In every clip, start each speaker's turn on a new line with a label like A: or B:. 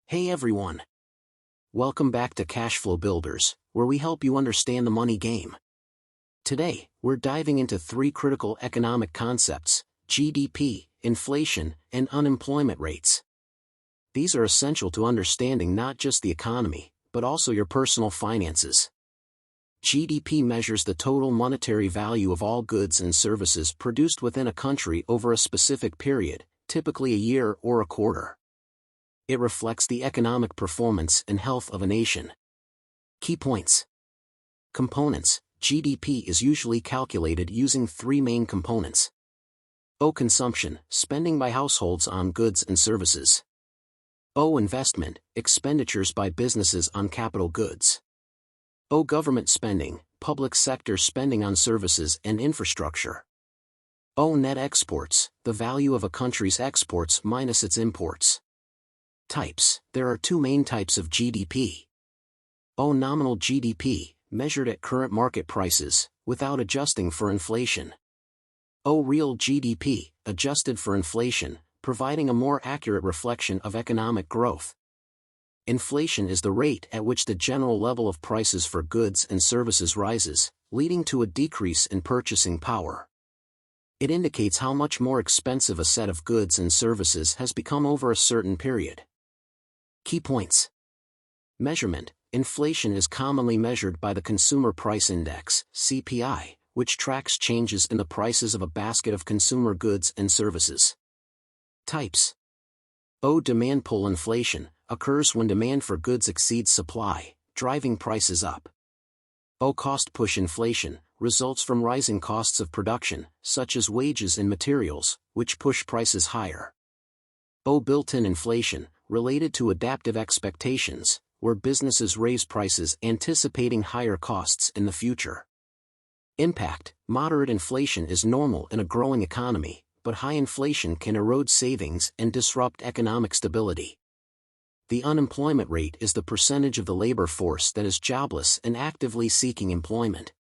A: Hey everyone! Welcome back to Cashflow Builders, where we help you understand the money game. Today, we're diving into three critical economic concepts: GDP, inflation, and unemployment rates. These are essential to understanding not just the economy, but also your personal finances. GDP measures the total monetary value of all goods and services produced within a country over a specific period, typically a year or a quarter. It reflects the economic performance and health of a nation. Key points. Components. GDP is usually calculated using three main components. O. Consumption, spending by households on goods and services. O. Investment, expenditures by businesses on capital goods. O. Government spending, public sector spending on services and infrastructure. O. Net exports, the value of a country's exports minus its imports. Types. There are two main types of GDP. O. Nominal GDP, measured at current market prices, without adjusting for inflation. O. Real GDP, adjusted for inflation, providing a more accurate reflection of economic growth. Inflation is the rate at which the general level of prices for goods and services rises, leading to a decrease in purchasing power. It indicates how much more expensive a set of goods and services has become over a certain period. Key points. Measurement. Inflation is commonly measured by the Consumer Price Index, CPI, which tracks changes in the prices of a basket of consumer goods and services. Types. O. Demand pull inflation, occurs when demand for goods exceeds supply, driving prices up. O. Cost push inflation, results from rising costs of production, such as wages and materials, which push prices higher. O. Built-in inflation, related to adaptive expectations, where businesses raise prices anticipating higher costs in the future. Impact. Moderate inflation is normal in a growing economy, but high inflation can erode savings and disrupt economic stability. The unemployment rate is the percentage of the labor force that is jobless and actively seeking employment.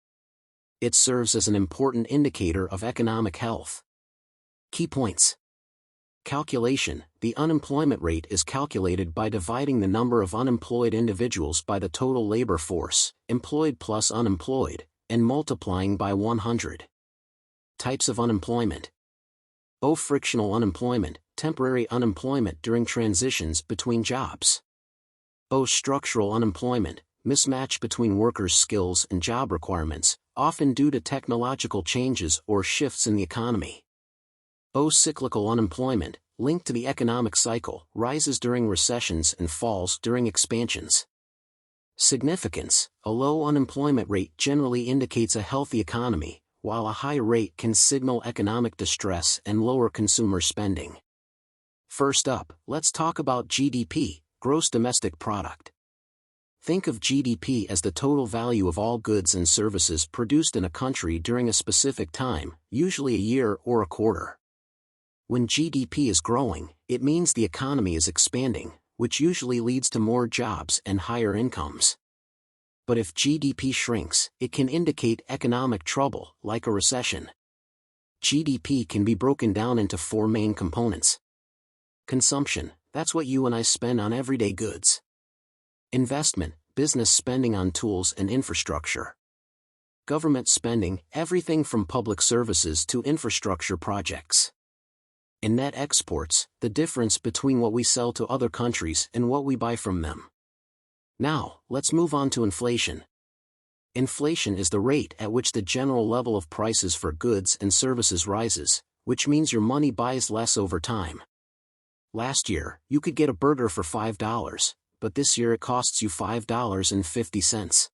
A: It serves as an important indicator of economic health. Key points. Calculation. The unemployment rate is calculated by dividing the number of unemployed individuals by the total labor force, employed plus unemployed, and multiplying by 100. Types of unemployment. O. Frictional unemployment, temporary unemployment during transitions between jobs. O. Structural unemployment, mismatch between workers' skills and job requirements, often due to technological changes or shifts in the economy. O. Cyclical unemployment, linked to the economic cycle, rises during recessions and falls during expansions. Significance. A low unemployment rate generally indicates a healthy economy, while a high rate can signal economic distress and lower consumer spending. First up, let's talk about GDP, Gross Domestic Product. Think of GDP as the total value of all goods and services produced in a country during a specific time, usually a year or a quarter. When GDP is growing, it means the economy is expanding, which usually leads to more jobs and higher incomes. But if GDP shrinks, it can indicate economic trouble, like a recession. GDP can be broken down into four main components. Consumption, that's what you and I spend on everyday goods. Investment, business spending on tools and infrastructure. Government spending, everything from public services to infrastructure projects. And net exports, the difference between what we sell to other countries and what we buy from them. Now, let's move on to inflation. Inflation is the rate at which the general level of prices for goods and services rises, which means your money buys less over time. Last year, you could get a burger for $5, but this year it costs you $5.50.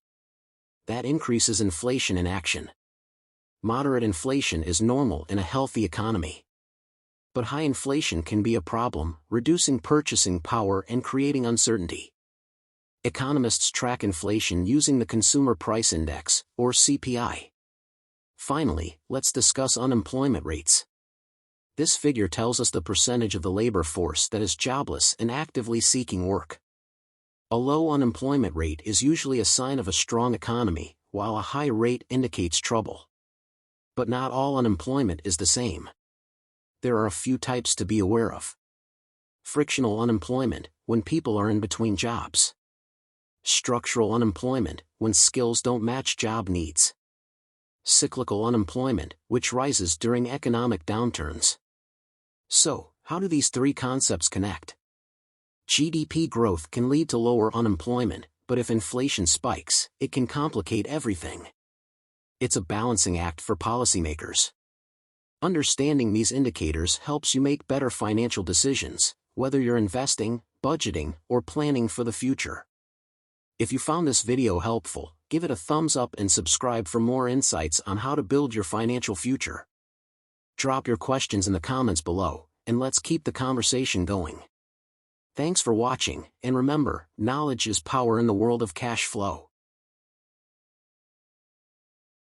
A: That increases inflation in action. Moderate inflation is normal in a healthy economy. But high inflation can be a problem, reducing purchasing power and creating uncertainty. Economists track inflation using the Consumer Price Index, or CPI. Finally, let's discuss unemployment rates. This figure tells us the percentage of the labor force that is jobless and actively seeking work. A low unemployment rate is usually a sign of a strong economy, while a high rate indicates trouble. But not all unemployment is the same. There are a few types to be aware of. Frictional unemployment, when people are in between jobs. Structural unemployment, when skills don't match job needs. Cyclical unemployment, which rises during economic downturns. So, how do these three concepts connect? GDP growth can lead to lower unemployment, but if inflation spikes, it can complicate everything. It's a balancing act for policymakers. Understanding these indicators helps you make better financial decisions, whether you're investing, budgeting, or planning for the future. If you found this video helpful, give it a thumbs up and subscribe for more insights on how to build your financial future. Drop your questions in the comments below, and let's keep the conversation going. Thanks for watching, and remember, knowledge is power in the world of cash flow.